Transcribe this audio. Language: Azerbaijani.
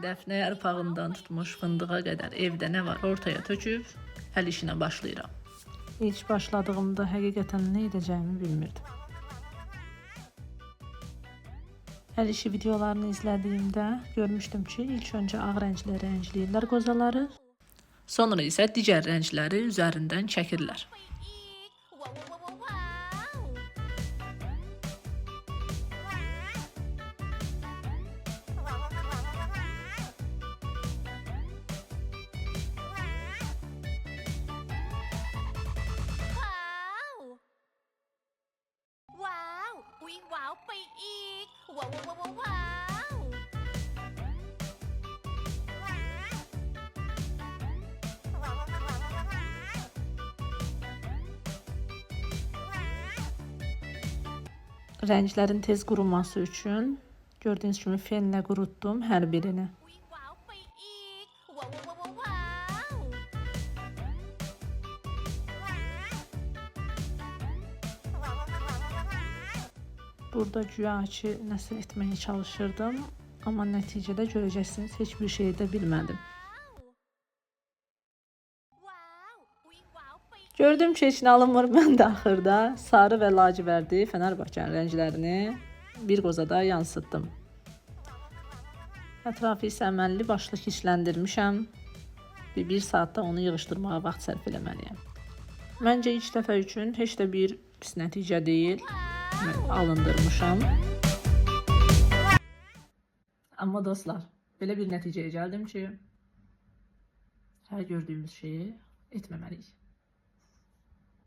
Dəfnə yarpağından tutmuş fındığa qədər evdə nə var ortaya töküb əl işinə başlayıram. İlk başladığımda həqiqətən nə edəcəyimi bilmirdim. Əl işi videolarını izlədiyimdə görmüşdüm ki, ilk öncə ağ rənglə rəngləyirlər qozaları, sonra isə digər rəngləri üzərindən çəkirlər.ว้าวไปอีกว้าวว้าวว้าวว้าวRənglərin tez quruması üçün gördüyünüz kimi fenlə qurutdum hər birini. ว้าวไปอีกว้าวว้าวว้าวว้าว Burada güya ki nəsə etməyə çalışırdım, amma nəticədə görəcəksiniz heç bir şey edə bilmədim. ว้าวว้าวไป Gördüm ki heç nə alınmır, mən də axırda sarı və lacivərdi Fənərbağçənin rənglərini bir qozada yansıtdım. Ətrafı isə əməlli başlı keçləndirmişəm. Bir saatda onu yığışdırmağa vaxt sərf eləməliyəm. Məncə ilk dəfə üçün heç də bir pis nəticə deyil. Mən alındırmışam. Amma dostlar, belə bir nəticəyə gəldim ki, hər gördüyümüz şeyi etməməliyik.